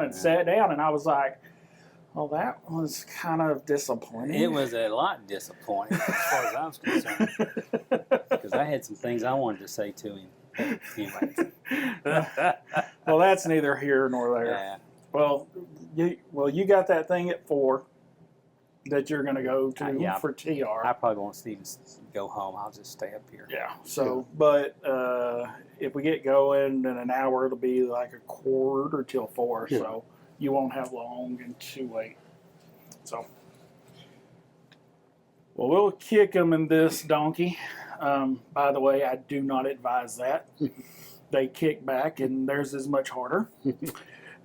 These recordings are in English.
and sat down, and I was like, well, that was kind of disappointing. It was a lot disappointing as far as I was concerned, because I had some things I wanted to say to him. But anyway. Well, that's neither here nor there. Yeah. Well, you got that thing at 4 that you're going to go to for TR. I probably won't even go home. I'll just stay up here. Yeah. So, but if we get going in an hour, it'll be like a quarter till 4. Yeah. So you won't have long and too late. So, well, we'll kick them in this donkey. By the way, I do not advise that. They kick back, and theirs is much harder.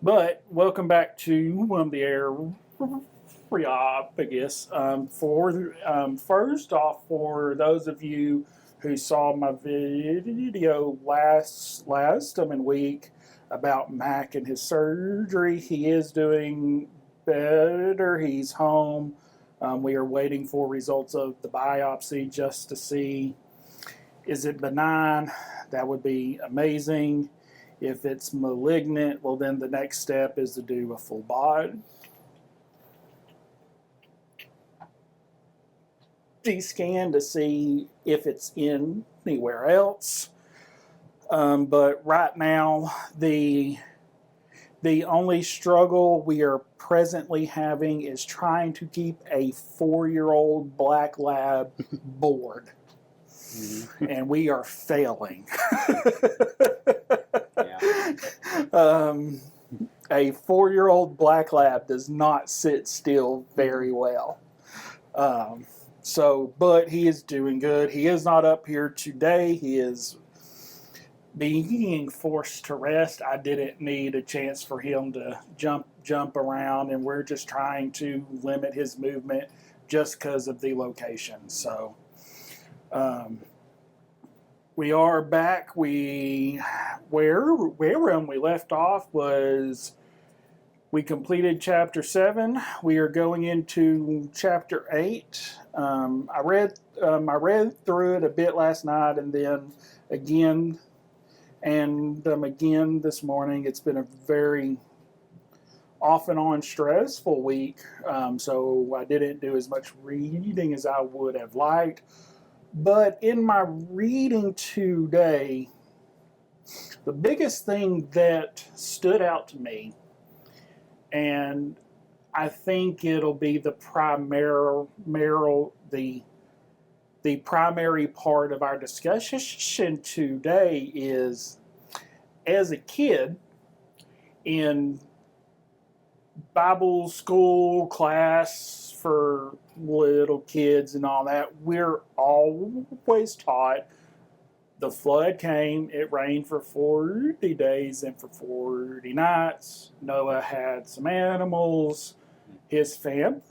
But welcome back to the air. I guess. First off, for those of you who saw my video last week about Mac and his surgery, he is doing better. He's home. We are waiting for results of the biopsy just to see, is it benign? That would be amazing. If it's malignant, well, then the next step is to do a full body scan to see if it's anywhere else. But right now, the only struggle we are presently having is trying to keep a 4-year-old black lab bored. Mm-hmm. And we are failing. A 4-year-old black lab does not sit still very well. But he is doing good. He is not up here today. He is being forced to rest. I didn't need a chance for him to jump around, and we're just trying to limit his movement just because of the location. So we are back. Where we left off was we completed chapter 7. We are going into chapter 8. I read through it a bit last night, and then again this morning. It's been a very off and on stressful week, so I didn't do as much reading as I would have liked. But in my reading today, the biggest thing that stood out to me, and I think it'll be the primary part of our discussion today, is as a kid in Bible school class for little kids and all that, we're always taught the flood came, it rained for 40 days and for 40 nights. Noah had some animals. His family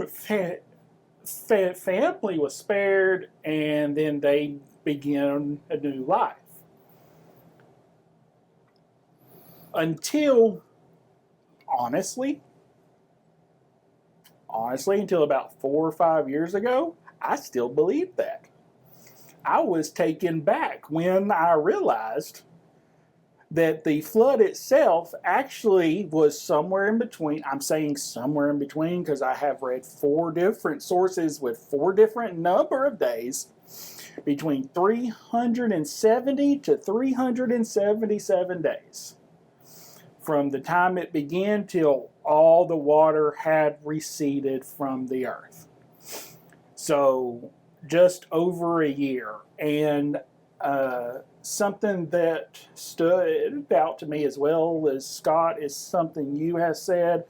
was spared, and then they began a new life. Until, honestly, until about 4 or 5 years ago, I still believed that. I was taken back when I realized that the flood itself actually was somewhere in between. I'm saying somewhere in between because I have read 4 different sources with 4 different number of days, between 370 to 377 days from the time it began till all the water had receded from the earth. So just over a year. And something that stood out to me as well as Scott is something you have said,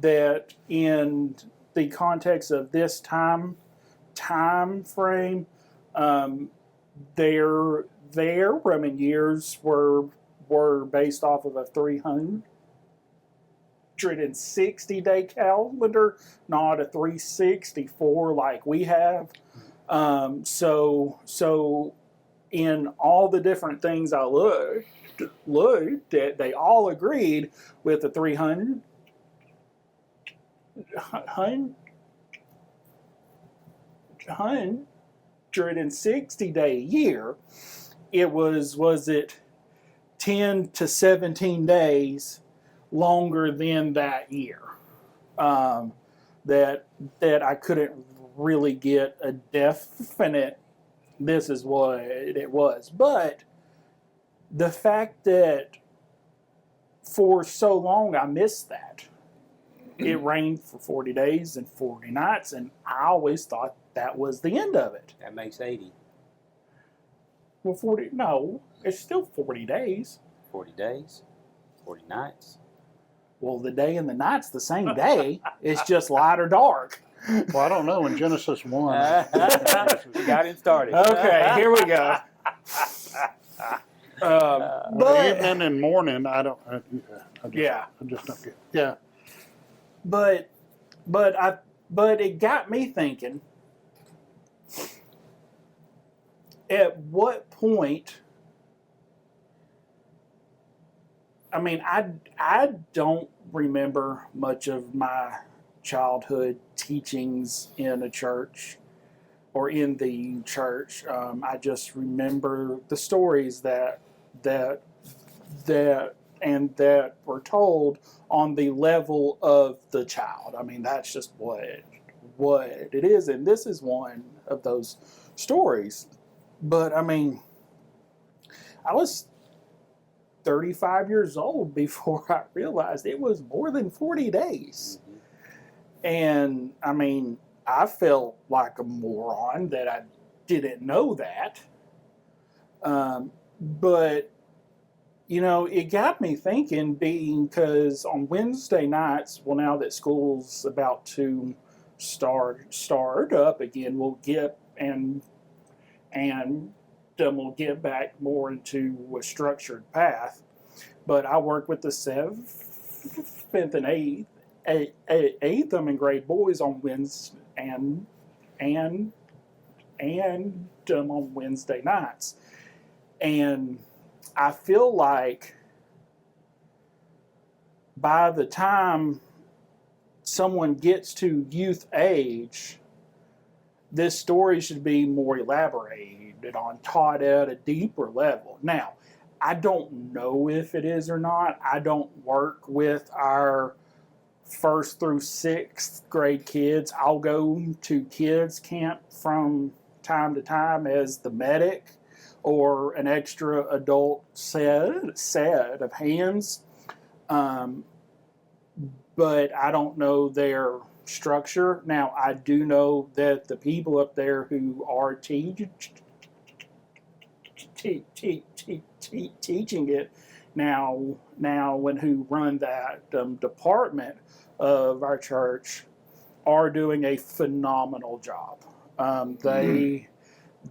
that in the context of this time frame, their Roman years were based off of a 360-day calendar, not a 364 like we have. So in all the different things I looked at, they all agreed with the 360-day year. It was it 10 to 17 days longer than that year. That I couldn't really get a definite this is what it was. But the fact that for so long I missed that. It rained for 40 days and 40 nights, and I always thought that was the end of it. That makes 80. Well, 40, no, it's still 40 days. 40 days, 40 nights. Well, the day and the night's the same day. It's just light or dark. Well, I don't know. In Genesis 1. You got him started. Okay, here we go. But evening and morning, I just don't get. Yeah. But it got me thinking. At what point? I mean, I don't remember much of my childhood teachings in a church or in the church. I just remember the stories that were told on the level of the child. I mean, that's just what it is, and this is one of those stories. But I mean, I was 35 years old before I realized it was more than 40 days. Mm-hmm. And I mean, I felt like a moron that I didn't know that. But, you know, it got me thinking because on Wednesday nights, well, now that school's about to start up again, we'll get we'll get back more into a structured path. But I work with the 7th and 8th and grade boys on Wednesday and on Wednesday nights. And I feel like by the time someone gets to youth age, this story should be more elaborated on, taught at a deeper level. Now, I don't know if it is or not. I don't work with our 1st through 6th grade kids. I'll go to kids camp from time to time as the medic or an extra adult set of hands. But I don't know their structure. Now, I do know that the people up there who are teaching it now and who run that department of our church are doing a phenomenal job.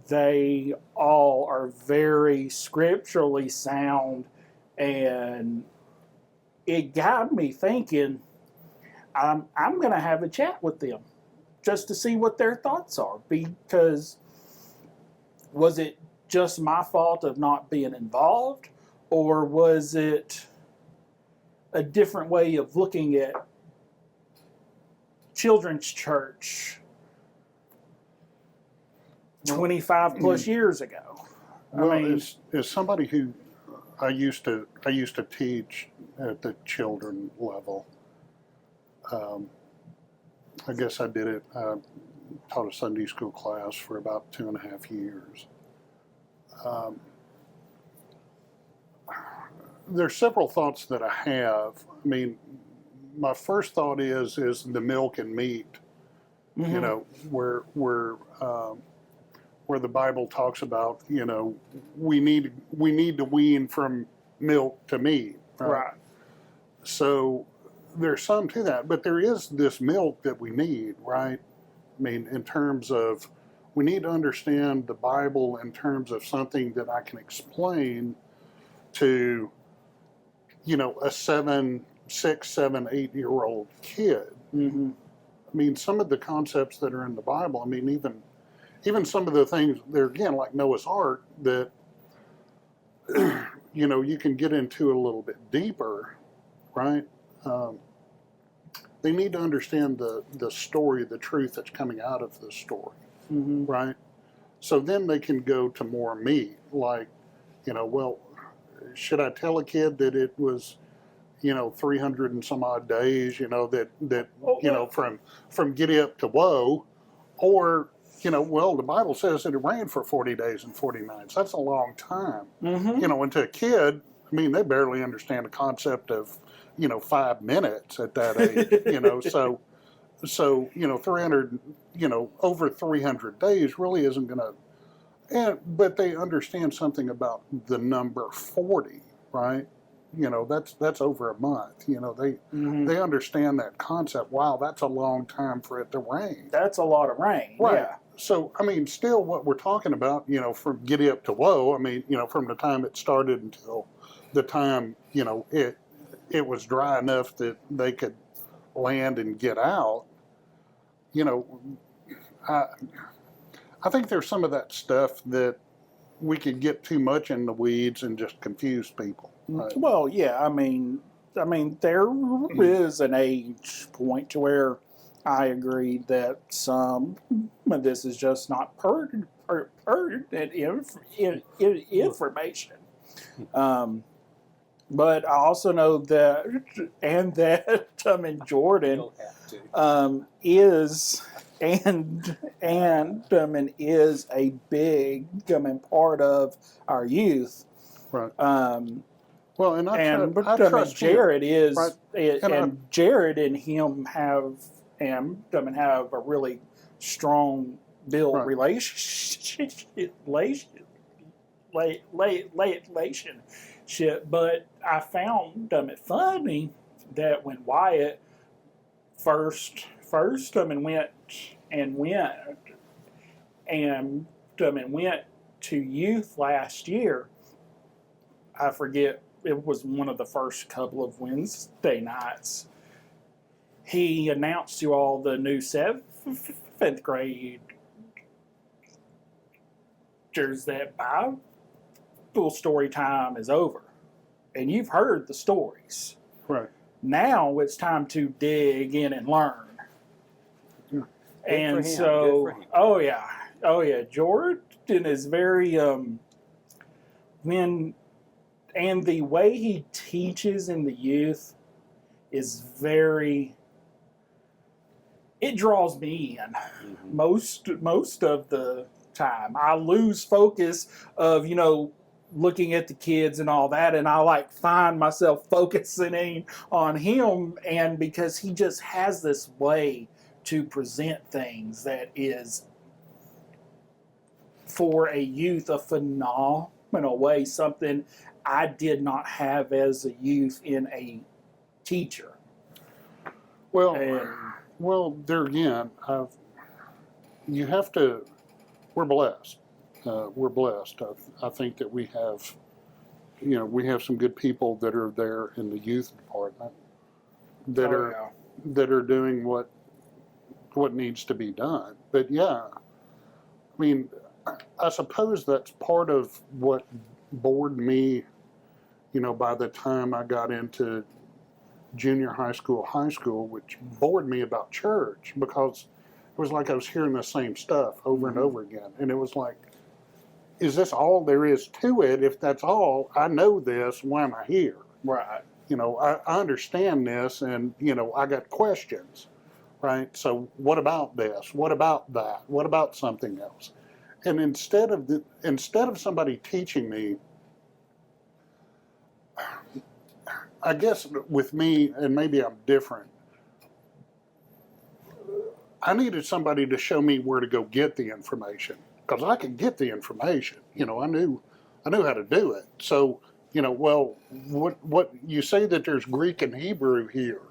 They all are very scripturally sound, and it got me thinking. I'm going to have a chat with them just to see what their thoughts are, because was it just my fault of not being involved, or was it a different way of looking at children's church 25 plus years ago? Well, I mean, as somebody who I used to teach at the children level. I guess I did it. I taught a Sunday school class for about 2.5 years. There's several thoughts that I have. I mean, my first thought is the milk and meat. Mm-hmm. You know, where the Bible talks about, you know, we need to wean from milk to meat. Right. So there's some to that, but there is this milk that we need, right? I mean, in terms of, we need to understand the Bible in terms of something that I can explain to, you know, a 6, 7, 8-year-old kid. Mm-hmm. I mean, some of the concepts that are in the Bible, I mean, even some of the things, they're again like Noah's Ark, that, you know, you can get into a little bit deeper, right? They need to understand the story, the truth that's coming out of the story, mm-hmm. right? So then they can go to more meat, like, you know, well, should I tell a kid that it was, 300 and some odd days, that Oh, from giddy up to woe, or, well, the Bible says that it rained for 40 days and 40 nights. That's a long time. Mm-hmm. And to a kid, I mean, they barely understand the concept of, 5 minutes at that age, so 300, over 300 days really isn't going to, but they understand something about the number 40, right? That's over a month. They understand that concept. Wow, that's a long time for it to rain. That's a lot of rain. Right. Yeah. So, I mean, still what we're talking about, from giddy up to woe, I mean, from the time it started until the time, it was dry enough that they could land and get out, I, I think there's some of that stuff that we could get too much in the weeds and just confuse people. Right? Well, yeah. I mean, there is an age point to where I agree that some of this is just not pertinent information. But I also know that, and that Jordan is is a big part of our youth. Right. Well, and I trust Jared him, is, right? and Jared and him have a really strong built Right. relationship. But I found it funny that when Wyatt first went to youth last year, I forget, it was one of the first couple of Wednesday nights, he announced to all the new 7th graders that Bible story time is over. And you've heard the stories. Right. Now it's time to dig in and learn. Good and for him. so, Good for him. oh yeah, Jordan is very and the way he teaches in the youth is very. It draws me in most of the time. I lose focus of looking at the kids and all that, and I find myself focusing on him, and because he just has this way to present things that is for a youth a phenomenal way, something I did not have as a youth in a teacher. Well, there again, you have to. We're blessed. We're blessed. I think that we have, we have some good people that are there in the youth department that are doing what needs to be done. But yeah, I mean, I suppose that's part of what bored me, by the time I got into junior high school, which bored me about church, because it was like I was hearing the same stuff over and over again. And it was like, is this all there is to it? If that's all, I know this, why am I here? Right. I understand this, and, I got questions, right? So what about this? What about that? What about something else? And instead of somebody teaching me, I guess with me, and maybe I'm different, I needed somebody to show me where to go get the information, because I could get the information. I knew how to do it. So, well, what you say that there's Greek and Hebrew here.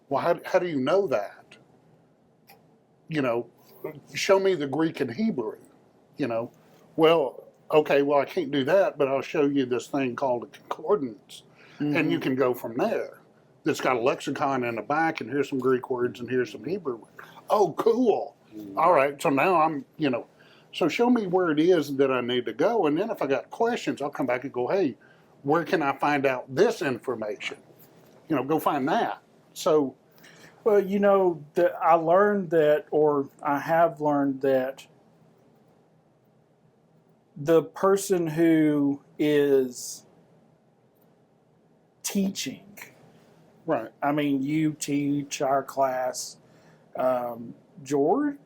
Well, how do you know that? Show me the Greek and Hebrew. Well, okay, well, I can't do that, but I'll show you this thing called a concordance, and you can go from there. It's got a lexicon in the back, and here's some Greek words, and here's some Hebrew words. Oh, cool. All right, so now I'm, so show me where it is that I need to go, and then if I got questions, I'll come back and go, hey, where can I find out this information? Go find that. So, well, that I learned that, or I have learned that the person who is teaching Right. I mean, you teach our class. Jordan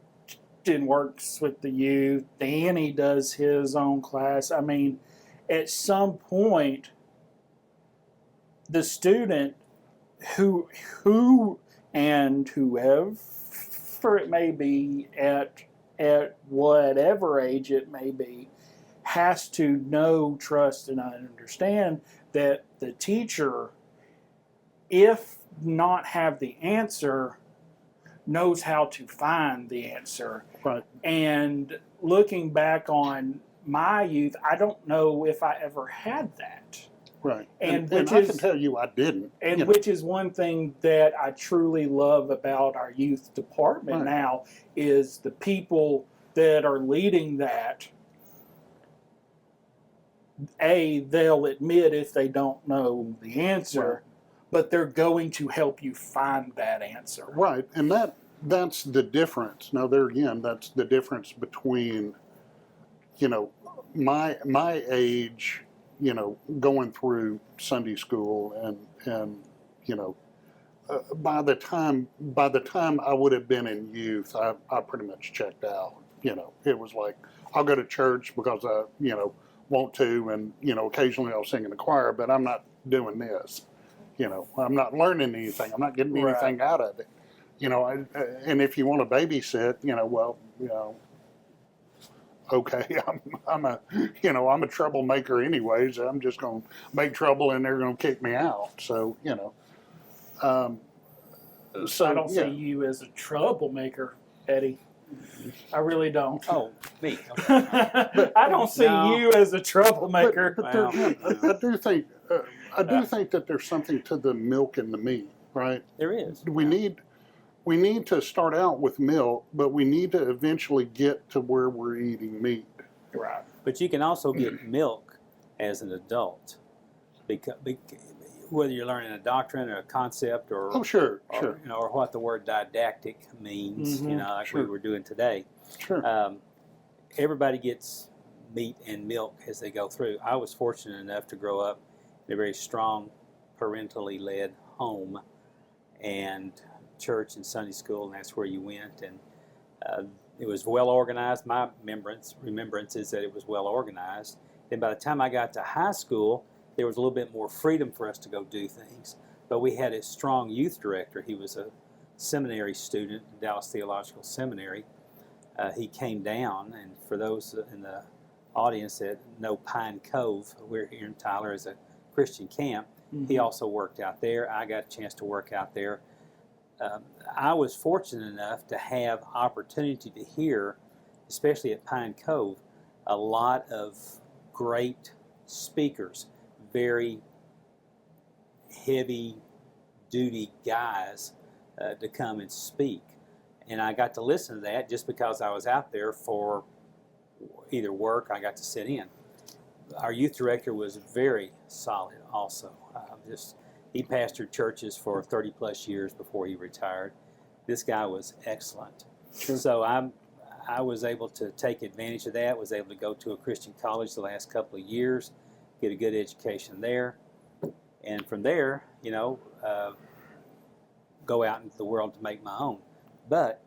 works with the youth. Danny does his own class. I mean, at some point, the student who and whoever it may be at whatever age it may be has to know, trust, and understand that the teacher, if not have the answer, knows how to find the answer. Right. And looking back on my youth, I don't know if I ever had that. Right. And And I can tell you I didn't. And you know. which is one thing that I truly love about our youth department Right. now is the people that are leading that. They'll admit if they don't know the answer, Right. but they're going to help you find that answer. Right. And that's the difference. Now there again, that's the difference between, my age, going through Sunday school and by the time I would have been in youth, I pretty much checked out. It was like I'll go to church because I want to, and occasionally I'll sing in the choir, but I'm not doing this. I'm not learning anything. I'm not getting anything out of it. And if you want to babysit, okay, I'm a troublemaker anyways. I'm just going to make trouble and they're going to kick me out. So, so I don't see you as a troublemaker, Eddie. I really don't. Oh, me. Okay. I don't see No. you as a troublemaker. But Wow. I do think that there's something to the milk and the meat, right? There is. We need to start out with milk, but we need to eventually get to where we're eating meat. Right. But you can also get milk as an adult, because whether you're learning a doctrine or a concept or Oh, sure. or what the word didactic means, Mhm. like Sure. we were doing today. Sure. Everybody gets meat and milk as they go through. I was fortunate enough to grow up in a very strong, parentally led home, and church and Sunday school, and that's where you went. And it was well organized. My remembrance is that it was well organized. Then by the time I got to high school, there was a little bit more freedom for us to go do things. But we had a strong youth director. He was a seminary student at Dallas Theological Seminary. He came down, and for those in the audience that know Pine Cove, we're here in Tyler as a Christian camp. Mm-hmm. He also worked out there. I got a chance to work out there. I was fortunate enough to have opportunity to hear, especially at Pine Cove, a lot of great speakers, very heavy duty guys to come and speak. And I got to listen to that just because I was out there for either work, I got to sit in. Our youth director was very solid also. He pastored churches for 30 plus years before he retired. This guy was excellent. Sure. So I was able to take advantage of that, was able to go to a Christian college the last couple of years, get a good education there. And from there, go out into the world to make my own. But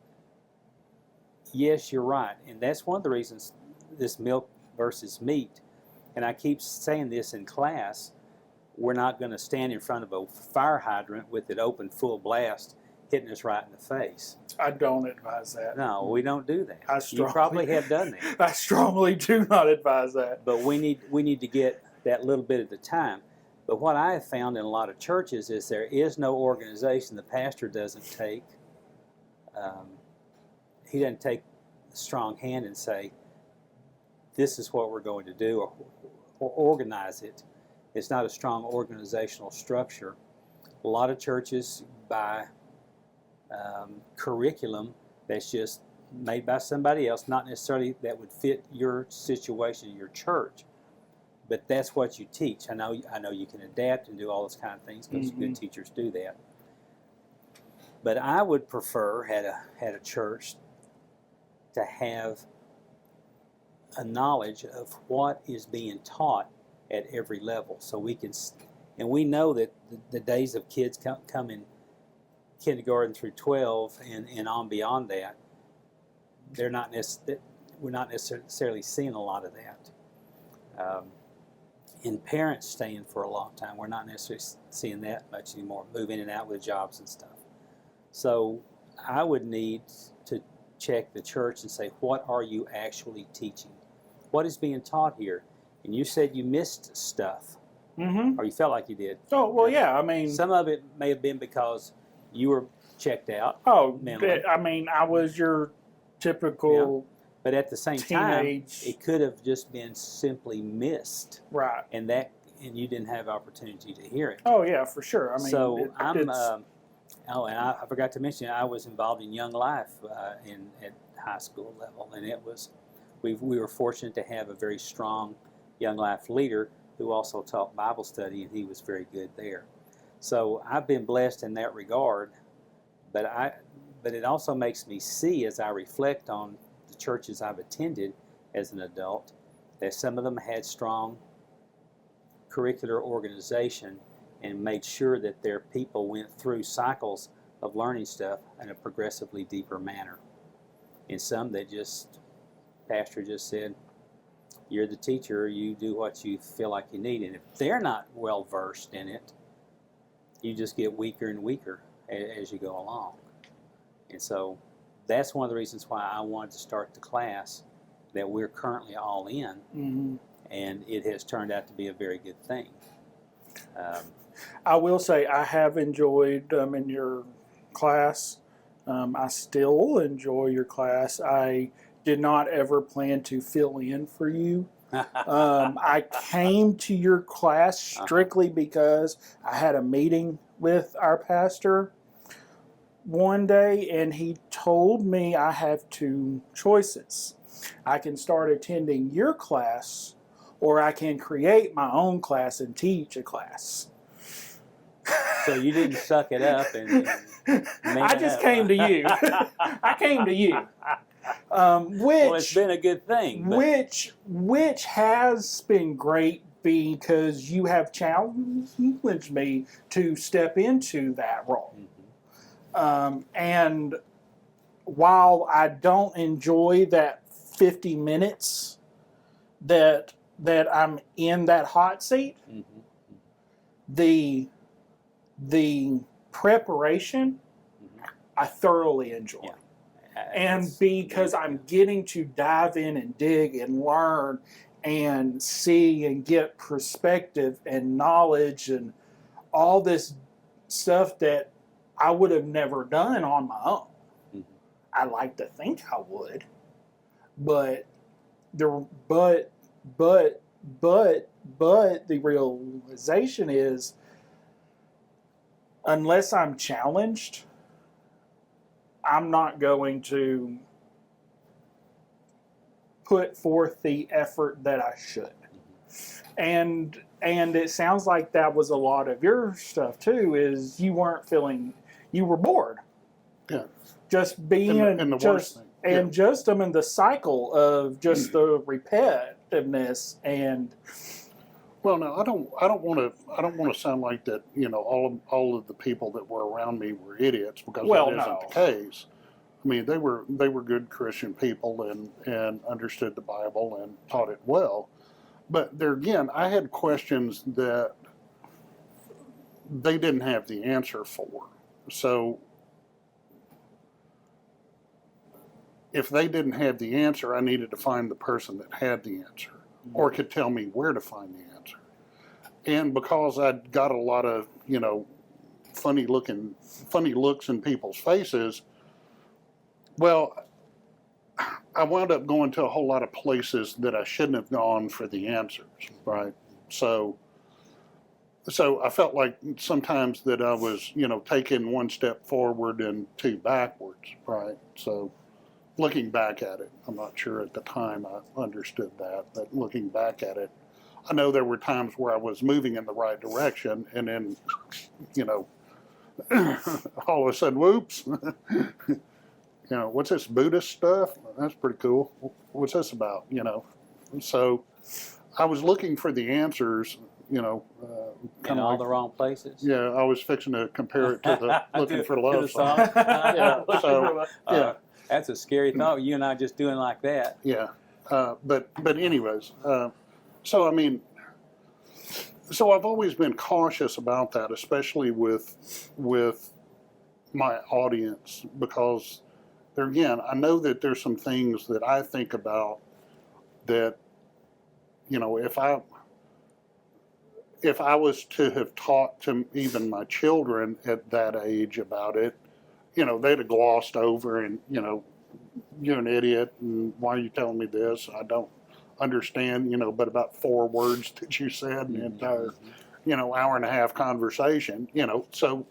yes, you're right. And that's one of the reasons this milk versus meat, and I keep saying this in class, we're not going to stand in front of a fire hydrant with it open full blast hitting us right in the face. I don't advise that. No, we don't do that. I You strongly- probably have done that. I strongly do not advise that. But we need to get that little bit at a time. But what I have found in a lot of churches is there is no organization. The pastor doesn't take a strong hand and say, this is what we're going to do, or organize it. It's not a strong organizational structure. A lot of churches buy curriculum that's just made by somebody else, not necessarily that would fit your situation, your church, but that's what you teach. I know you can adapt and do all those kind of things because good teachers do that. But I would prefer had a church to have a knowledge of what is being taught at every level, so we can And we know that the days of kids coming kindergarten through 12 and on beyond that, we're not necessarily seeing a lot of that. And parents staying for a long time, we're not necessarily seeing that much anymore, move in and out with jobs and stuff. So I would need to check the church and say, what are you actually teaching? What is being taught here? And you said you missed stuff, or you felt like you did. Oh, well, yeah, I mean... Some of it may have been because you were checked out. Oh, mentally. I mean, I was your typical... But at the same time, it could have just been simply missed. Right. And you didn't have opportunity to hear it. Oh, yeah, for sure. I mean, so and I forgot to mention, I was involved in Young Life at high school level, and we were fortunate to have a very strong Young Life leader who also taught Bible study, and he was very good there. So I've been blessed in that regard, but it also makes me see, as I reflect on the churches I've attended as an adult, that some of them had strong curricular organization and made sure that their people went through cycles of learning stuff in a progressively deeper manner. And some that pastor just said, you're the teacher, you do what you feel like you need. And if they're not well versed in it, you just get weaker and weaker as you go along. And so that's one of the reasons why I wanted to start the class that we're currently all in. Mm-hmm. And it has turned out to be a very good thing. I will say I have enjoyed in your class. I still enjoy your class. I did not ever plan to fill in for you. I came to your class strictly because I had a meeting with our pastor one day, and he told me I have two choices. I can start attending your class, or I can create my own class and teach a class. So you didn't suck it up and I just came to you. I came to you. Well, it's been a good thing. Which has been great because you have challenged me to step into that role. Mm-hmm. And while I don't enjoy that 50 minutes that I'm in that hot seat, mm-hmm. the preparation, mm-hmm. I thoroughly enjoy. Yeah. And because I'm getting to dive in and dig and learn and see and get perspective and knowledge and all this stuff that I would have never done on my own. Mm-hmm. I like to think I would, but the realization is, unless I'm challenged, I'm not going to put forth the effort that I should. And it sounds like that was a lot of your stuff too, is you were bored. Yeah. Just being in the the cycle of just the repetitiveness and. Well, no, I don't want to sound like that. All of the people that were around me were idiots, because that isn't the case. I mean, they were good Christian people and understood the Bible and taught it well. But there again, I had questions that they didn't have the answer for. So if they didn't have the answer, I needed to find the person that had the answer, or could tell me where to find the answer. And because I got a lot of, funny looks in people's faces, well, I wound up going to a whole lot of places that I shouldn't have gone for the answers, right? So I felt like sometimes that I was, taking one step forward and two backwards, right? So looking back at it, I'm not sure at the time I understood that, but looking back at it, I know there were times where I was moving in the right direction, and then, all of a sudden, whoops, what's this Buddhist stuff? That's pretty cool. What's this about? So I was looking for the answers, In all the wrong places. Yeah, I was fixing to compare it to the Looking for To Love the song. song. Yeah, so yeah, That's a scary thought. You and I just doing like that. yeah. But anyways, so I mean, so I've always been cautious about that, especially with my audience, because there again, I know that there's some things that I think about that, if I was to have taught to even my children at that age about it, they'd have glossed over and, you're an idiot, and why are you telling me this? I don't understand, but about 4 words that you said in the entire, hour and a half conversation, so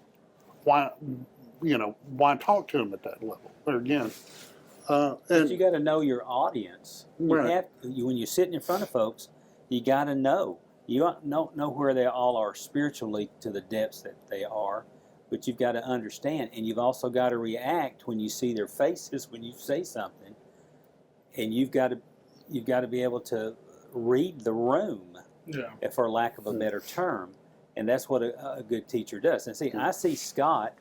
why talk to them at that level? Or again, But you got to know your audience. Right. When you're sitting in front of folks, you got to know. You don't know where they all are spiritually to the depths that they are, but you've got to understand, and you've also got to react when you see their faces when you say something, and you've got to be able to read the room, for lack of a better term, and that's what a good teacher does. And see, I see Scott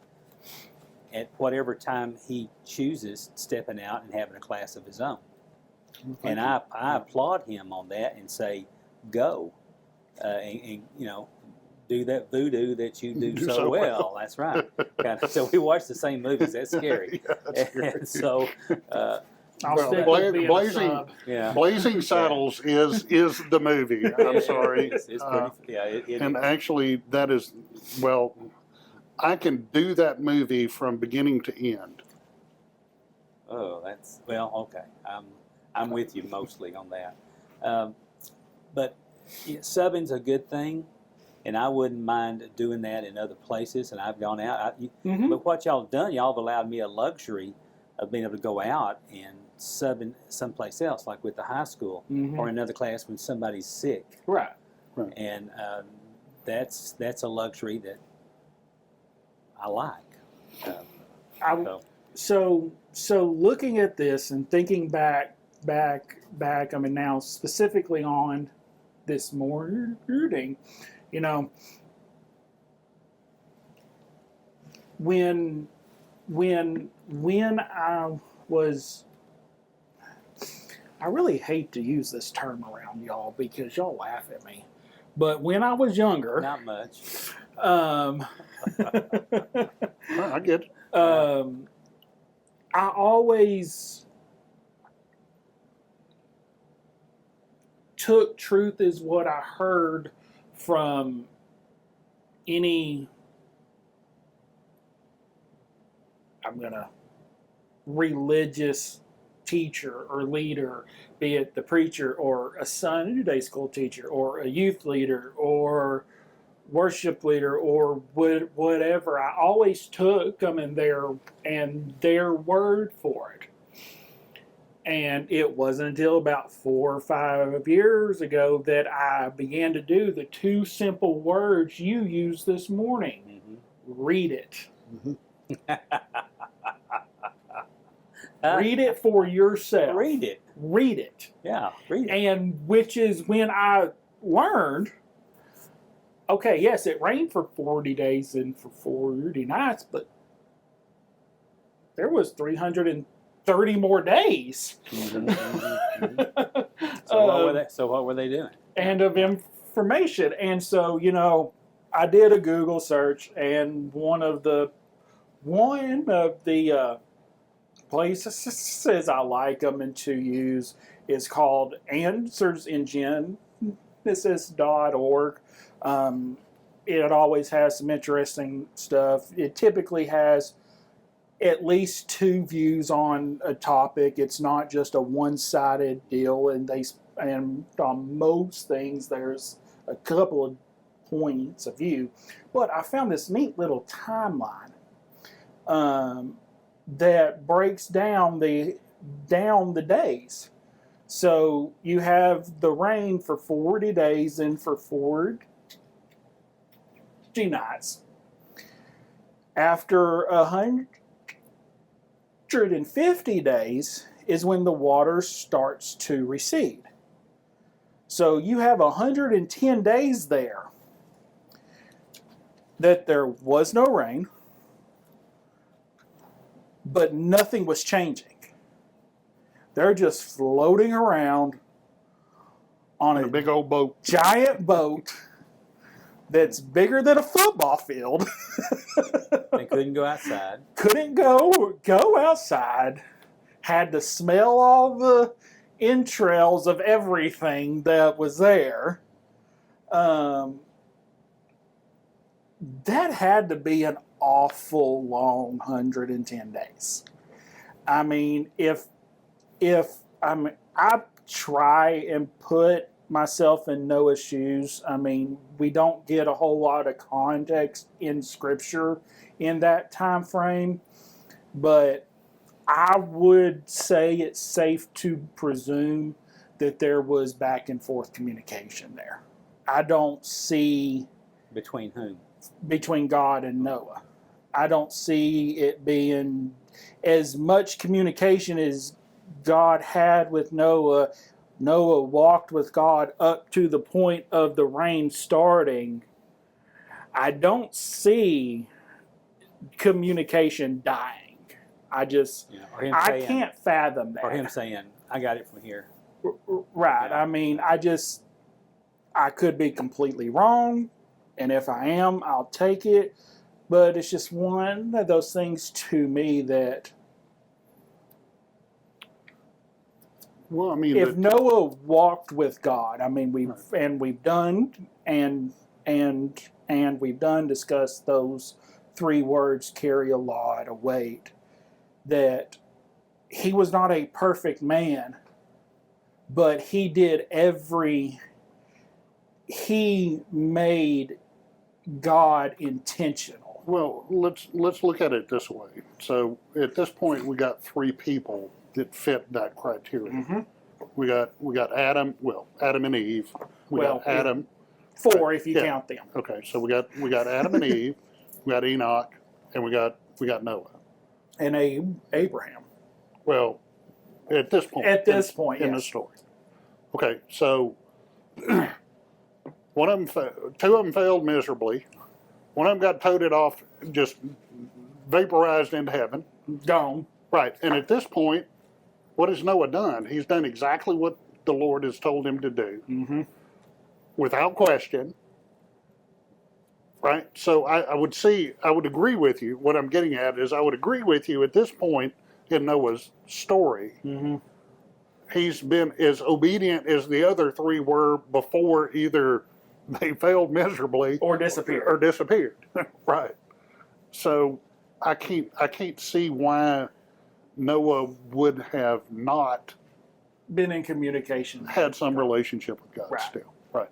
at whatever time he chooses stepping out and having a class of his own, and I applaud him on that and say, go. And do that voodoo that you do so well. That's right. So we watch the same movies. That's scary. Yeah, that's scary. And so, Blazing Saddles is the movie. I'm sorry. It's pretty, and actually, that is, well, I can do that movie from beginning to end. Oh, that's, okay. I'm with you mostly on that. But subbing's a good thing, and I wouldn't mind doing that in other places, and I've gone out. But what y'all have done, y'all have allowed me a luxury of being able to go out and sub in someplace else, like with the high school or another class when somebody's sick. Right. And that's a luxury that I like. So looking at this and thinking back, I mean, now specifically on this morning, when I was, I really hate to use this term around y'all because y'all laugh at me, but when I was younger, Not much. I get it. I always took truth as what I heard from any, religious teacher or leader, be it the preacher or a Sunday school teacher or a youth leader or worship leader or whatever. I always took them and their word for it. And it wasn't until about 4 or 5 years ago that I began to do the 2 simple words you used this morning. Read it. Read it for yourself. Read it. Read it. Yeah, read it. And which is when I learned, okay, yes, it rained for 40 days and for 40 nights, but there was 330 more days. So what were they doing? And of information. And so, I did a Google search, and one of the places I like them and to use is called answersingenesis.org. It always has some interesting stuff. It typically has at least 2 views on a topic. It's not just a one-sided deal, and on most things there's a couple of points of view. But I found this neat little timeline that breaks down the days. So you have the rain for 40 days and for 40 nights. After 150 days is when the water starts to recede. So you have 110 days there that there was no rain, but nothing was changing. They're just floating around on In a big old boat. giant boat that's bigger than a football field. They couldn't go outside. Couldn't go outside. Had to smell all the entrails of everything that was there. That had to be an awful long 110 days. I mean, if I try and put myself in Noah's shoes, I mean, we don't get a whole lot of context in Scripture in that time frame, but I would say it's safe to presume that there was back and forth communication there. I don't see Between whom? between God and Noah. I don't see it being as much communication as God had with Noah. Noah walked with God up to the point of the rain starting. I don't see communication dying. I just, Or him I saying, can't fathom that. or him saying, "I got it from here." Right. Yeah. I mean, I could be completely wrong, and if I am, I'll take it. But it's just one of those things to me that Well, I mean, if Noah walked with God, I mean, we've done discussed those three words carry a lot of weight. That he was not a perfect man, but he made God intentional. well, let's look at it this way. So at this point, we got three people that fit that criteria. Mm-hmm. We got Adam. Well, Adam and Eve. We Well, got Adam. Four if you Yeah. count them. Okay, so we got Adam and Eve. We got Enoch, and we got Noah. And Abraham. Well, at this point. At this point, in the yes. story. Okay, so one of them, two of them failed miserably. One of them got toted off, just vaporized into heaven. Gone. Right, and at this point, what has Noah done? He's done exactly what the Lord has told him to do, Mm-hmm. without question. Right, so I would agree with you. What I'm getting at is, I would agree with you at this point in Noah's story. Mm-hmm. He's been as obedient as the other three were before either they failed miserably Or disappeared. Right. So I can't see why Noah would have not Been in communication. had some relationship with God Right. still. Right.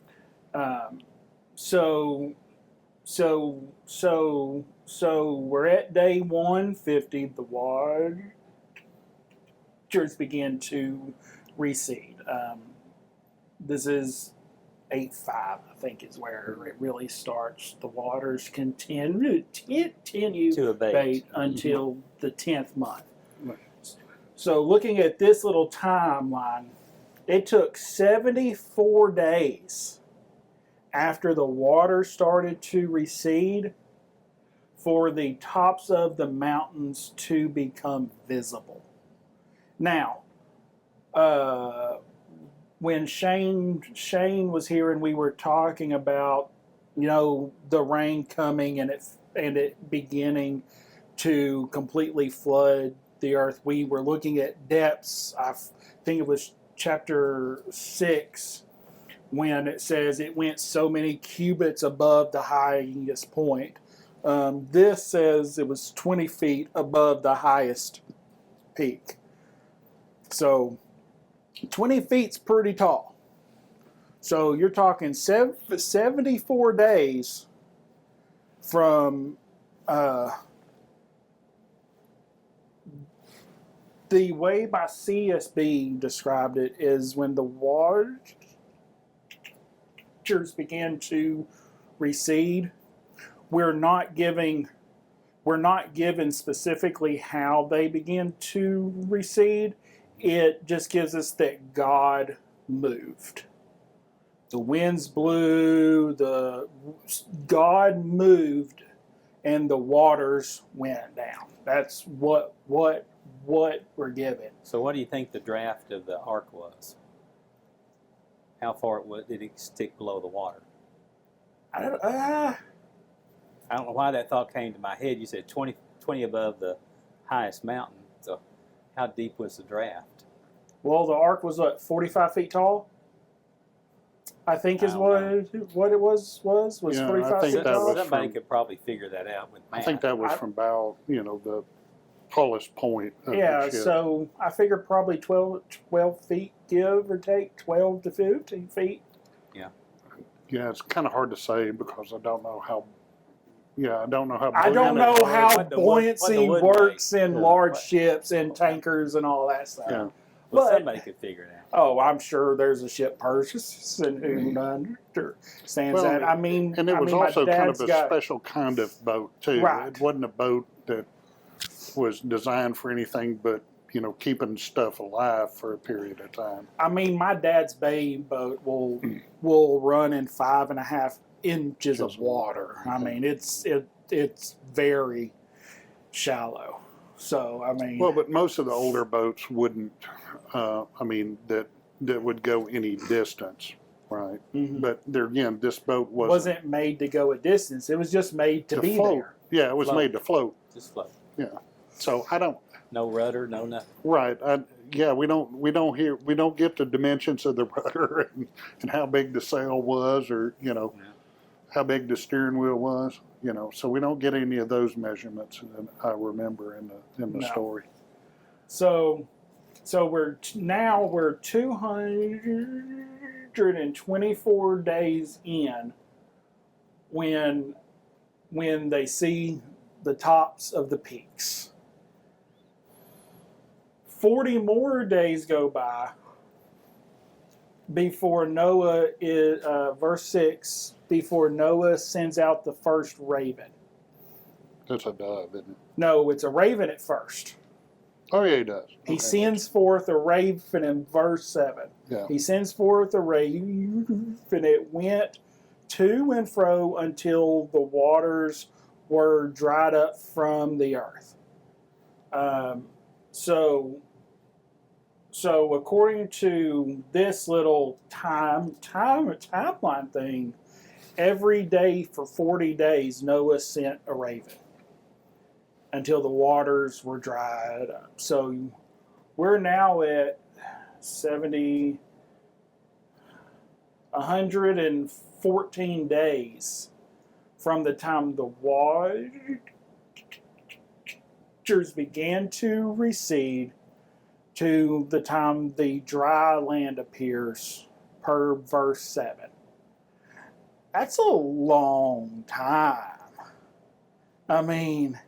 So we're at day 150. The waters begin to recede. This is 8:5, I think, is where it really starts. The waters continue To abate. until the 10th month. Right. So looking at this little timeline, it took 74 days after the water started to recede for the tops of the mountains to become visible. Now, when Shane was here and we were talking about, the rain coming and it beginning to completely flood the earth, we were looking at depths. I think it was chapter 6 when it says it went so many cubits above the highest point. This says it was 20 feet above the highest peak. So 20 feet's pretty tall. So you're talking 74 days from the way my CSB described it is when the waters begin to recede. We're not given specifically how they begin to recede. It just gives us that God moved. The winds blew, God moved, and the waters went down. That's what we're given. So what do you think the draft of the ark was? How far did it stick below the water? I don't, I don't know why that thought came to my head. You said 20 above the highest mountain. So how deep was the draft? well, the ark was 45 feet tall. I think is I what don't what it was Yeah, I 45 think feet that tall. was Somebody from- could probably figure that out with math. I think that was from about, the tallest point of Yeah, the ship. so I figured probably 12 feet, give or take, 12 to 15 feet. Yeah, it's kind of hard to say because I don't know how. Yeah, I don't know how. I don't know know how what the buoyancy wood works weighs. in Yeah. large ships and tankers and all that stuff. Yeah. Well, But- somebody could figure it out. Oh, I'm sure there's a ship person who understands Well, that. I mean, And it was my also kind dad's of a got- special kind of boat too. Right. It wasn't a boat that was designed for anything but keeping stuff alive for a period of time. I mean, my dad's bay boat will run in 5.5 inches of Just water. water. I mean, it's very shallow. So I mean, Well, but most of the older boats wouldn't. That would go any distance, right? mhm. But there again, this boat wasn't made to go a distance. It was just made to be float. there. Yeah, it was Float. made to float. Just float. So I don't. No rudder, no nothing. Right. We don't get the dimensions of the rudder and how big the sail was, or how big the steering wheel was. So we don't get any of those measurements that I remember in the No. story. So we're 224 days in when they see the tops of the peaks. 40 more days go by before Noah is verse 6, before Noah sends out the first raven. That's a dove, isn't it? No, it's a raven at first. Oh yeah, he does. He Okay. sends forth a raven in verse 7. Yeah. He sends forth a raven, and it went to and fro until the waters were dried up from the earth. So according to this little timeline thing, every day for 40 days Noah sent a raven until the waters were dried up. So we're now at 114 days from the time the waters began to recede to the time the dry land appears, per verse 7. That's a long time. I mean,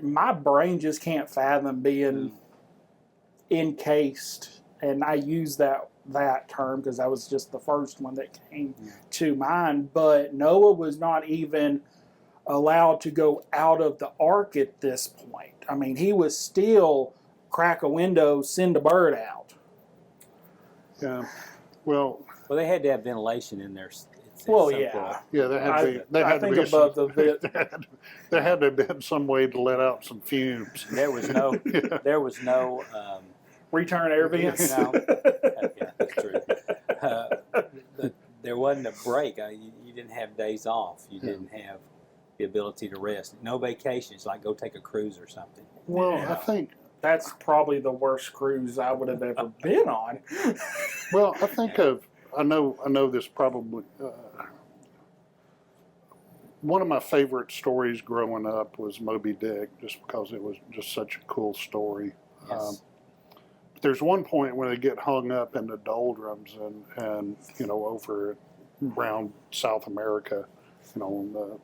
my brain just can't fathom being encased, and I use that term because that was just the first one that came to mind. But Noah was not even allowed to go out of the ark at this point. I mean, he was still crack a window, send a bird out. Yeah. Well, they had to have ventilation in there. Well, yeah. yeah, there had to be. There I had to think be above some, the bit. there had to have been some way to let out some fumes. There was no. There was no. Return air vents. No. Yeah, that's true. There wasn't a break. You didn't have days off. You didn't have the ability to rest. No vacations, like go take a cruise or something. Well, Yeah. I think. That's probably the worst cruise I would have ever been on. Well, I think of. I know this probably. One of my favorite stories growing up was Moby Dick, just because it was just such a cool story. Yes. There's one point where they get hung up in the doldrums and over around South America, on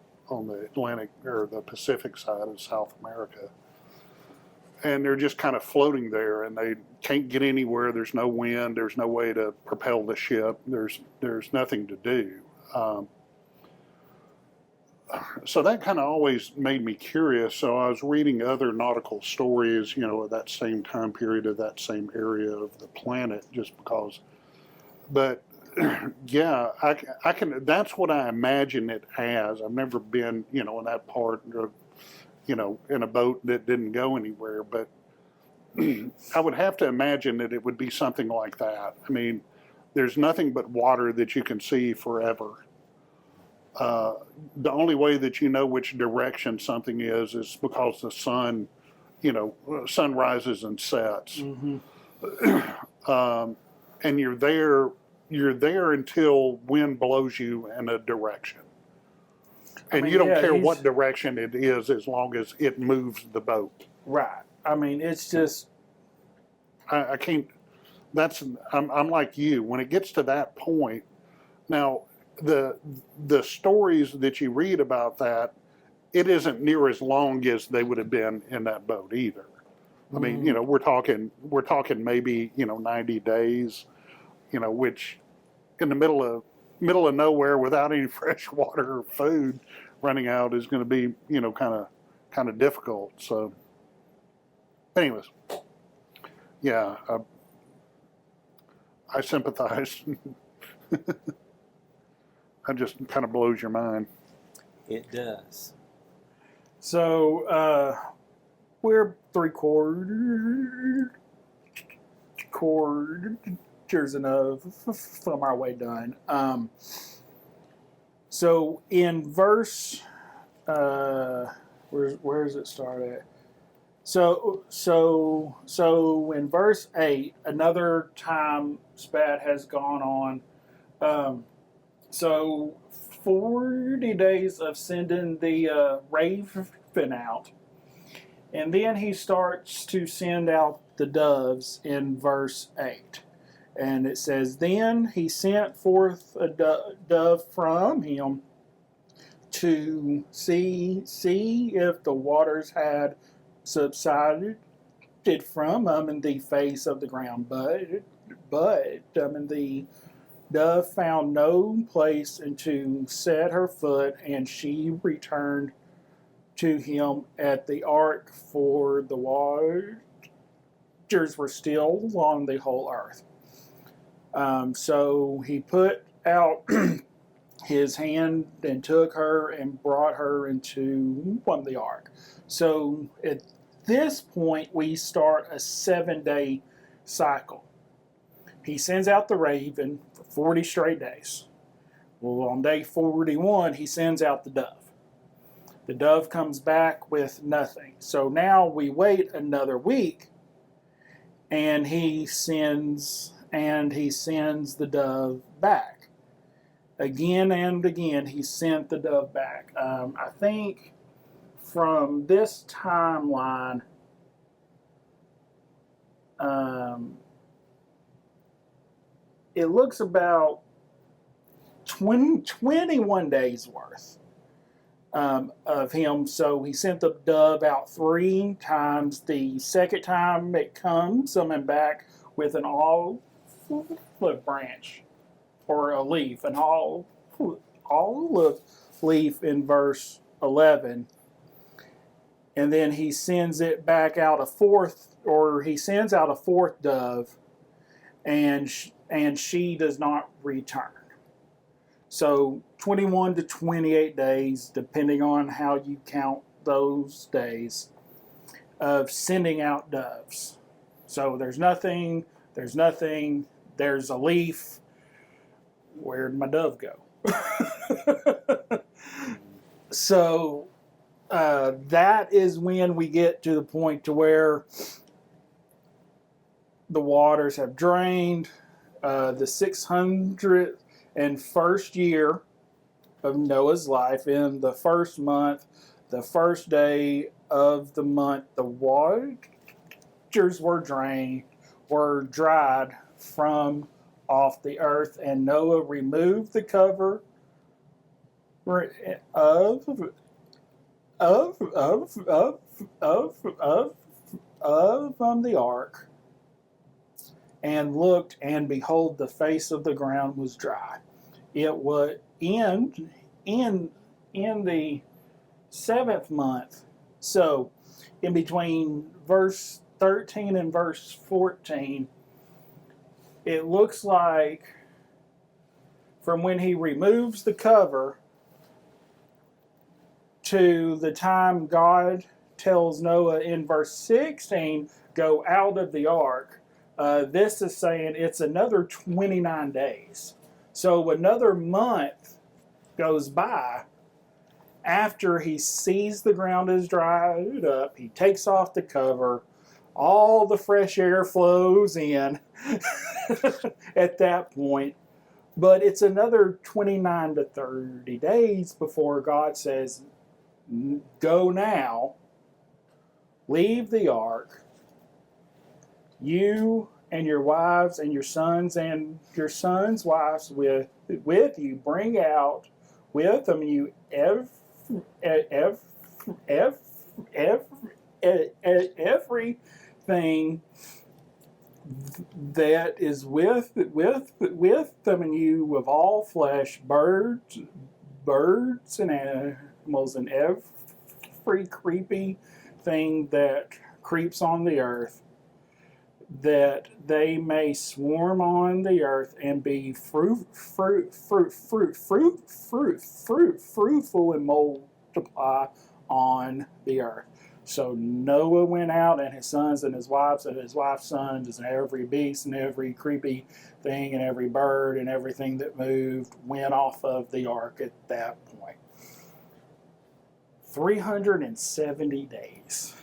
the Atlantic or the Pacific side of South America, and they're just kind of floating there, and they can't get anywhere. There's no wind. There's no way to propel the ship. There's nothing to do. So that kind of always made me curious. So I was reading other nautical stories, of that same time period, of that same area of the planet, just because But yeah, I can. That's what I imagine it as. I've never been, in that part of, in a boat that didn't go anywhere. But I would have to imagine that it would be something like that. I mean, there's nothing but water that you can see forever. The only way that you know which direction something is because the sun, sun rises and sets. Mm-hmm. And you're there until wind blows you in a direction. And you don't care what direction it is as long as it moves the boat. Right. I mean, it's just. I can't. I'm like you. When it gets to that point, now the stories that you read about that, it isn't near as long as they would have been in that boat either. I mean, we're talking maybe 90 days, which in the middle of nowhere without any fresh water or food running out is going to be kind of difficult. So, anyways, yeah, I sympathize. That just kind of blows your mind. It does. So we're 3/4 from our way done. So in verse, where does it start at? So in verse 8, another time spat has gone on. So 40 days of sending the raven out. And then he starts to send out the doves in verse 8. And it says, Then he sent forth a dove from him to see if the waters had subsided from in the face of the ground. But the dove found no place to set her foot, and she returned to him at the ark, for the waters were still on the whole earth. So he put out his hand and took her and brought her into the ark. So at this point, we start a 7-day cycle. He sends out the raven for 40 straight days. Well, on day 41, he sends out the dove. The dove comes back with nothing. So now we wait another week, and he sends the dove back. Again and again, he sent the dove back. I think from this timeline, it looks about 21 days worth of him. So he sent the dove out 3 times. The second time it comes coming back with an olive branch or a leaf, an olive leaf in verse 11. And then he sends it back out he sends out a fourth dove, and she does not return. So 21 to 28 days, depending on how you count those days, of sending out doves. So there's nothing, there's a leaf. Where'd my dove go? So that is when we get to the point to where the waters have drained. The 601st year of Noah's life, in the first month, the first day of the month, the waters were dried from off the earth, and Noah removed the cover of the ark, and looked, and behold, the face of the ground was dry. It was in the 7th month. So in between verse 13 and verse 14, it looks like from when he removes the cover to the time God tells Noah in verse 16, go out of the ark, this is saying it's another 29 days. So another month goes by after he sees the ground is dried up. He takes off the cover. All the fresh air flows in at that point. But it's another 29 to 30 days before God says, go now, leave the ark, you and your wives and your sons wives with you, bring out with them you everything that is with them and you of all flesh, birds and animals, and every creepy thing that creeps on the earth, that they may swarm on the earth and be fruitful and multiply on the earth. So Noah went out, and his sons and his wives sons, and every beast and every creepy thing and every bird and everything that moved went off of the ark at that point. 370 days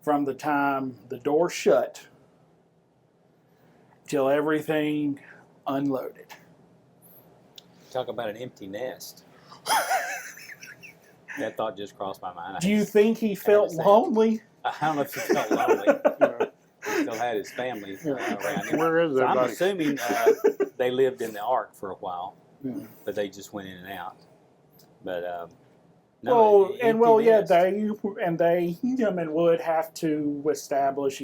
from the time the door shut till everything unloaded. Talk about an empty nest. That thought just crossed my mind. Do you think he felt lonely? I don't know if he felt lonely. He still had his family around him. Where is So I'm everybody? assuming they lived in the ark for a while, but they just went in and out. But they would have to establish,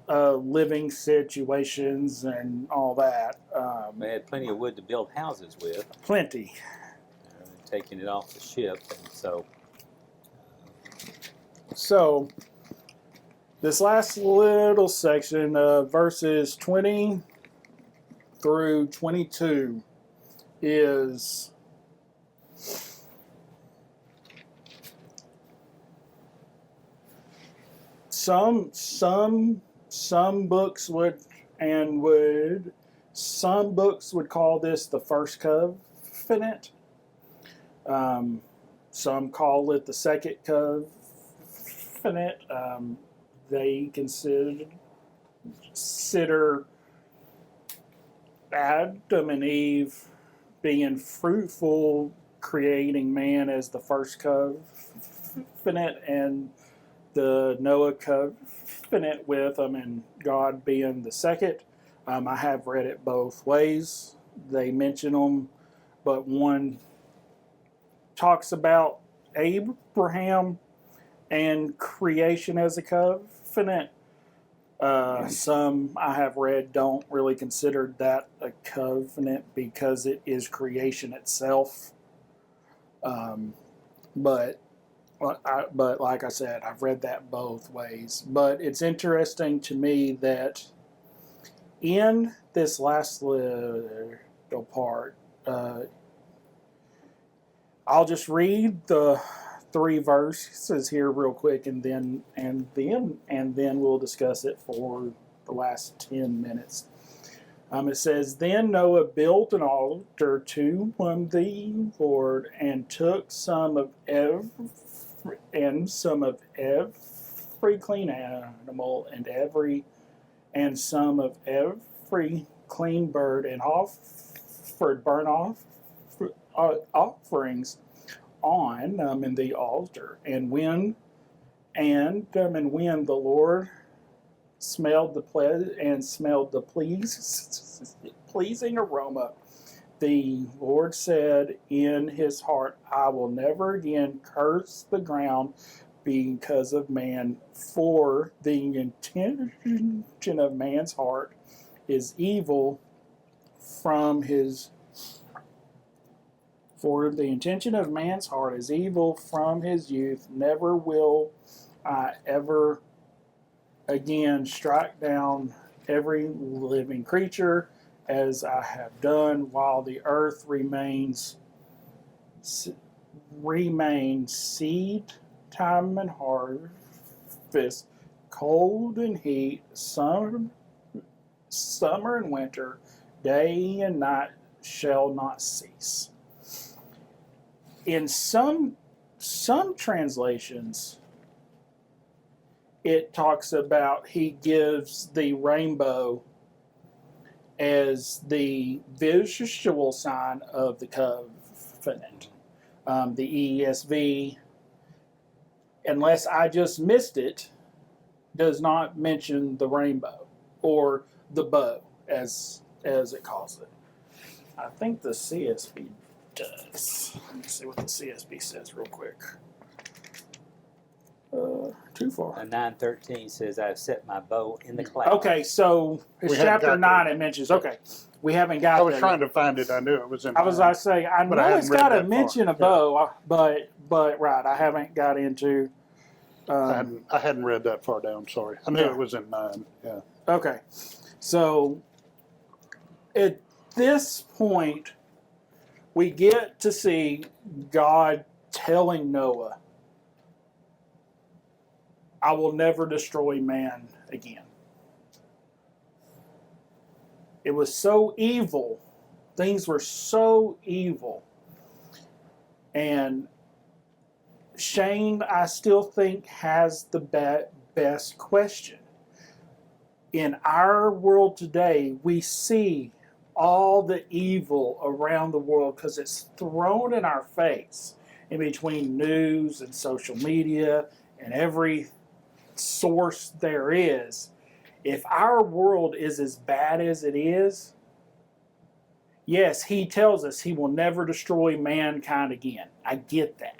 living situations and all that. They had plenty of wood to build houses with. Plenty. Taking it off the ship, and so this last little section, verses 20 through 22, is some books would call this the first covenant. Some call it the second covenant. They consider Adam and Eve being fruitful, creating man as the first covenant, and the Noah covenant with them and God being the second. I have read it both ways. They mention them, but one talks about Abraham and creation as a covenant. Some I have read don't really consider that a covenant because it is creation itself. But like I said, I've read that both ways. But it's interesting to me that in this last little part, I'll just read the 3 verses here real quick, and then we'll discuss it for the last 10 minutes. It says, "Then Noah built an altar to the Lord, and took some of every clean animal and some of every clean bird, and offered burnt offerings on in the altar. And when the Lord smelled the pleasing aroma, the Lord said in his heart, I will never again curse the ground because of man, for the intention of man's heart is evil from his youth. Never will I ever again strike down every living creature as I have done while the earth remains seed time and harvest, cold and heat, summer and winter, day and night shall not cease. In some translations, it talks about he gives the rainbow as the visual sign of the covenant. The ESV, unless I just missed it, does not mention the rainbow or the bow as it calls it. I think the CSB does. Let me see what the CSB says real quick. Too far. 9:13 says, "I've set my bow in the cloud." Okay, so it's We haven't chapter got 9. there. It mentions. Okay, we haven't got. I was there trying yet. to find it. I knew it was in. I was mine. I say I But I know hadn't it's read got a that far. mention of bow, but right, I haven't got into. I hadn't read that far down. Sorry, I knew Yeah. it was in 9. Yeah. Okay, so at this point, we get to see God telling Noah, "I will never destroy man again." It was so evil. Things were so evil. And Shane, I still think, has the best question. In our world today, we see all the evil around the world because it's thrown in our face in between news and social media and every source there is. If our world is as bad as it is, yes, he tells us he will never destroy mankind again. I get that.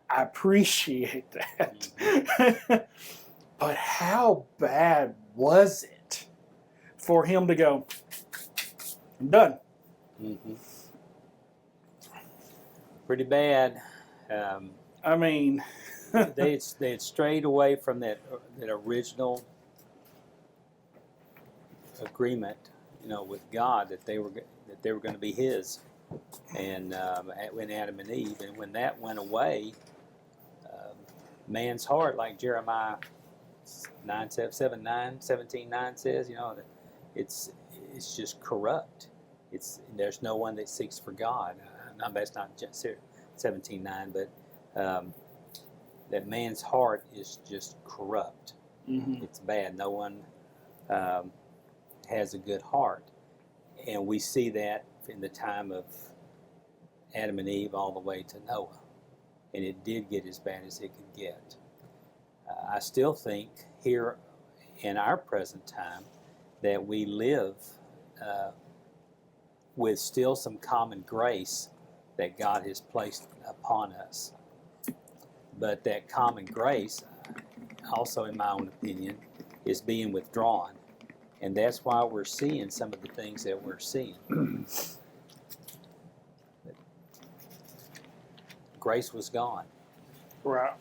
I appreciate that. But how bad was it for him to go, "I'm done"? Mm-hmm. Pretty bad. I mean, they had strayed away from that original agreement, with God that they were going to be His, and when Adam and Eve, and when that went away, man's heart, like Jeremiah 17:9 says, it's just corrupt. There's no one that seeks for God. That's not just 17:9, but that man's heart is just corrupt. mm-hmm. It's bad. No one has a good heart, and we see that in the time of Adam and Eve all the way to Noah. And it did get as bad as it could get. I still think here in our present time that we live with still some common grace that God has placed upon us. But that common grace, also in my own opinion, is being withdrawn. And that's why we're seeing some of the things that we're seeing. Grace was gone. Right.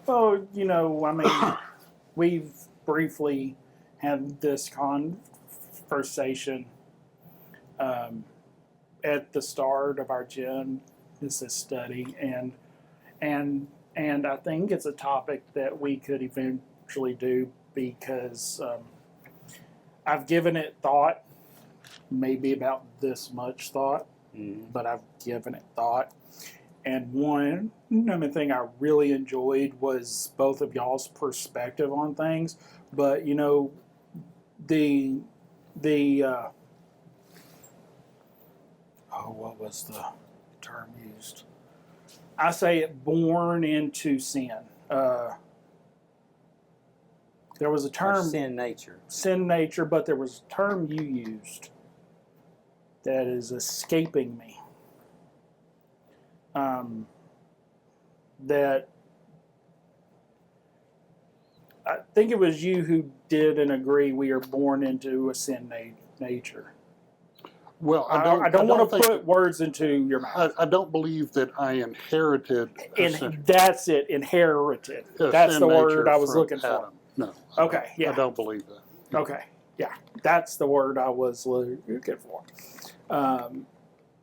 Well, I mean, we've briefly had this conversation at the start of our Genesis study, and I think it's a topic that we could eventually do because I've given it thought, maybe about this much thought, but I've given it thought. And one thing I really enjoyed was both of y'all's perspective on things. But what was the term used? I say it born into sin. There was a term, sin nature, but there was a term you used that is escaping me. That I think it was you who did and agree we are born into a sin nature. Well, I don't want to put words into your mouth. I don't believe that I inherited. That's it, inherited. That's the word I was looking for. Adam. No. Okay, yeah. I don't believe that. Okay, Yeah, that's the word I was looking for.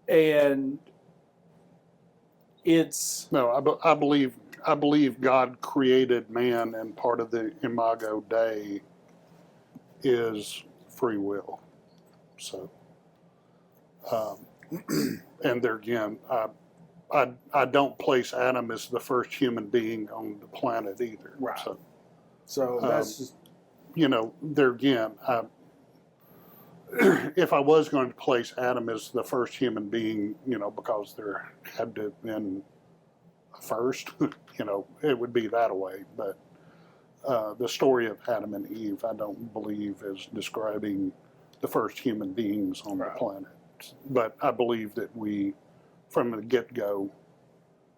And it's No, I believe God created man, and part of the Imago Dei is free will. So, and there again, I don't place Adam as the first human being on the planet either. right. So that's just There again, if I was going to place Adam as the first human being, because there had to have been a first, it would be that way. But the story of Adam and Eve, I don't believe is describing the first human beings on the planet. But I believe that we, from the get-go,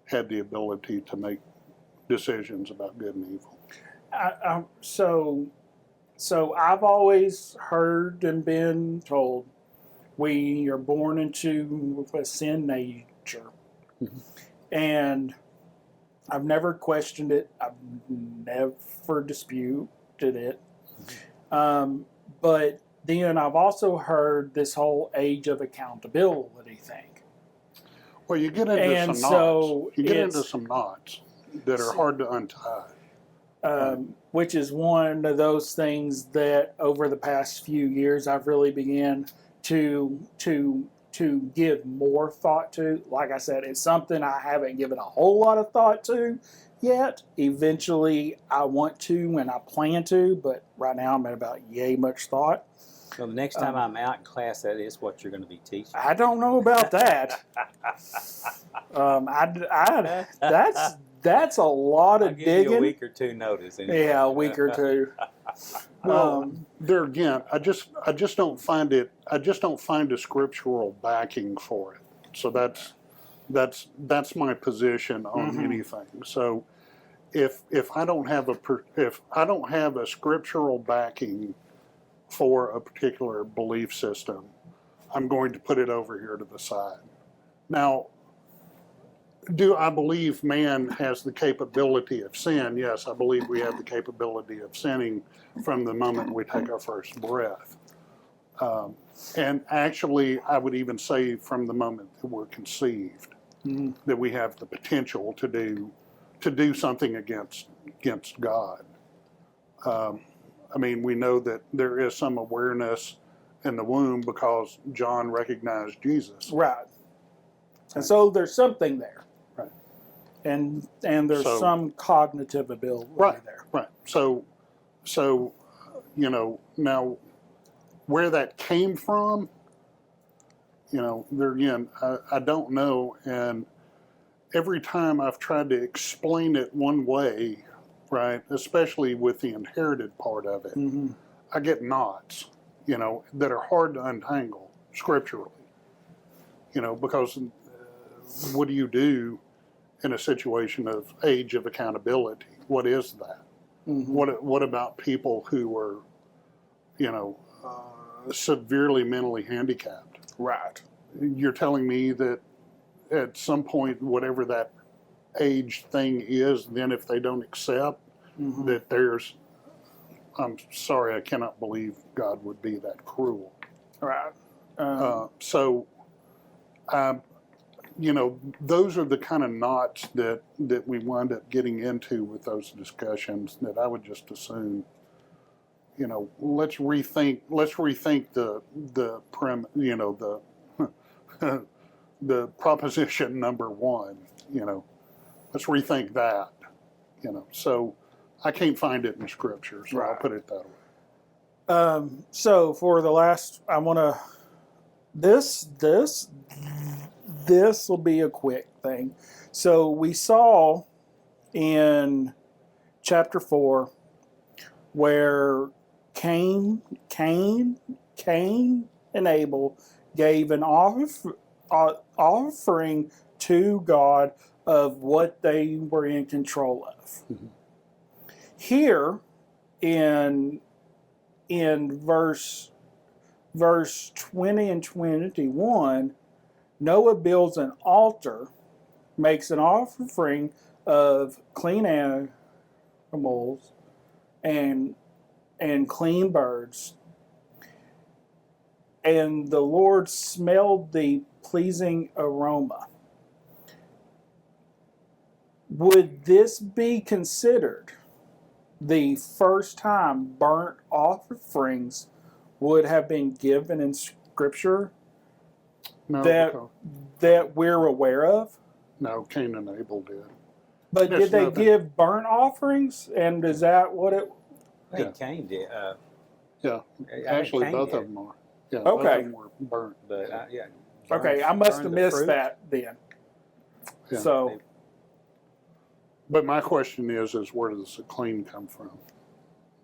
had the ability to make decisions about good and evil. So I've always heard and been told we are born into a sin nature. Mm-hmm. And I've never questioned it. I've never disputed it. But then I've also heard this whole age of accountability thing. Well, you get into some knots. You get into some knots that are hard to untie. Which is one of those things that over the past few years I've really began to give more thought to. Like I said, it's something I haven't given a whole lot of thought to yet. Eventually I want to and I plan to, but right now I'm at about yay much thought. So the next time I'm out in class, that is what you're going to be teaching. I don't know about that. That's a lot of I'll give digging. you a week or two notice. Anyway. Yeah, a week or two. Well, there again, I just don't find it. I just don't find a scriptural backing for it. So that's my position on anything. So if I don't have a scriptural backing for a particular belief system, I'm going to put it over here to the side. Now, do I believe man has the capability of sin? Yes, I believe we have the capability of sinning from the moment we take our first breath. And actually, I would even say from the moment that we're conceived, that we have the potential to do something against God. I mean, we know that there is some awareness in the womb because John recognized Jesus. Right. And so there's something there. Right. And there's some cognitive ability there. Right. So now where that came from, there again, I don't know. And every time I've tried to explain it one way, right, especially with the inherited part of it, I get knots, that are hard to untangle scripturally, because what do you do in a situation of age of accountability? What is that? What about people who are, severely mentally handicapped? Right. You're telling me that at some point, whatever that age thing is, then if they don't accept that there's, I'm sorry, I cannot believe God would be that cruel. Right. Those are the kind of knots that we wind up getting into with those discussions that I would just assume, let's rethink the proposition number one, let's rethink that, so I can't find it in scripture, so I'll put it that way. So for the last, I want to, this will be a quick thing. So we saw in chapter 4 where Cain and Abel gave an offering to God of what they were in control of. Here in verse 20 and 21, Noah builds an altar, makes an offering of clean animals and clean birds and the Lord smelled the pleasing aroma. Would this be considered the first time burnt offerings would have been given in Scripture No, that because, that we're aware of? no, Cain and Abel did. But There's did they nothing. give burnt offerings? And is that what it? I think Cain did. Yeah, I think actually, Cain both did, of them are. Yeah, both Okay. of them were burnt. But yeah. Okay, I must have burned the missed fruit. that then. Yeah. So, But my question is where does the clean come from?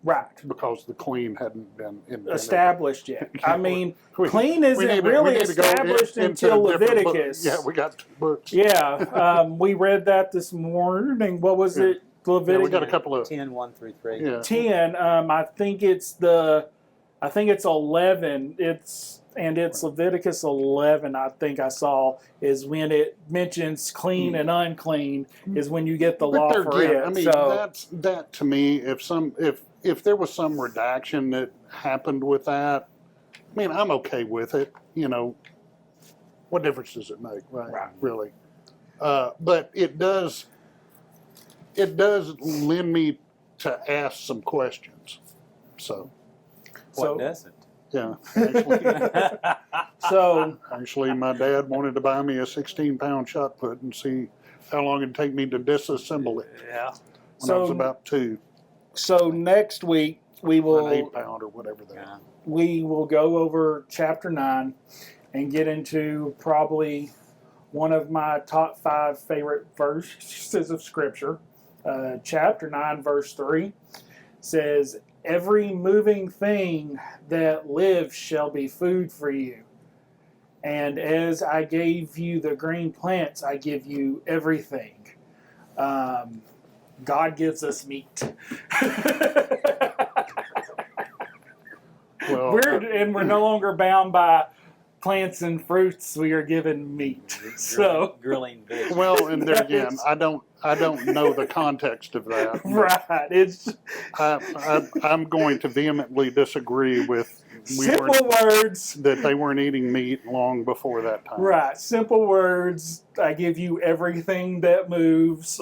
right. Because the clean hadn't been invented. Established yet. I mean, We- clean we isn't need to- really we need to go established into until a different book. Leviticus. Yeah, we got 2 books. Yeah, we read that this morning. What was Yeah. it? Yeah, Leviticus we got a couple of 10, 1 through 3. yeah. 10. I think it's 11. It's Leviticus 11. I think I saw is when it mentions clean and unclean is when you get the But law there for again, it. I mean, So that to me, if there was some redaction that happened with that, I mean, I'm okay with it. You know, what difference does it make, right? Right. Really, but it does lend me to ask some questions. So, What doesn't? yeah, actually, my dad wanted to buy me a 16-pound shot put and see how long it'd take me to disassemble it Yeah. when I was about 2. so next week we Or an will 8-pound or whatever that. Yeah. we will go over chapter 9 and get into probably one of my top 5 favorite verses of Scripture. Chapter 9, verse 3 says, "Every moving thing that lives shall be food for you. And as I gave you the green plants, I give you everything." God gives us meat. Well, we're no longer bound by plants and fruits. We are given meat. So Grilling veggies. well, and there again, I don't know the context of that. right, it's I'm going to vehemently disagree with simple words. that they weren't eating meat long before that time. Right, simple words. I give you everything that moves.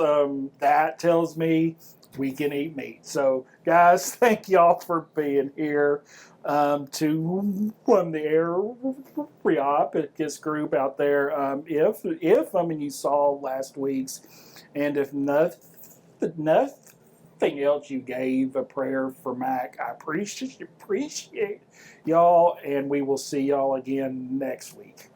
That tells me we can eat meat. So, guys, thank y'all for being here. To run the Areopagus group out there. If you saw last week's, and if nothing else, you gave a prayer for Mac. I appreciate y'all, and we will see y'all again next week.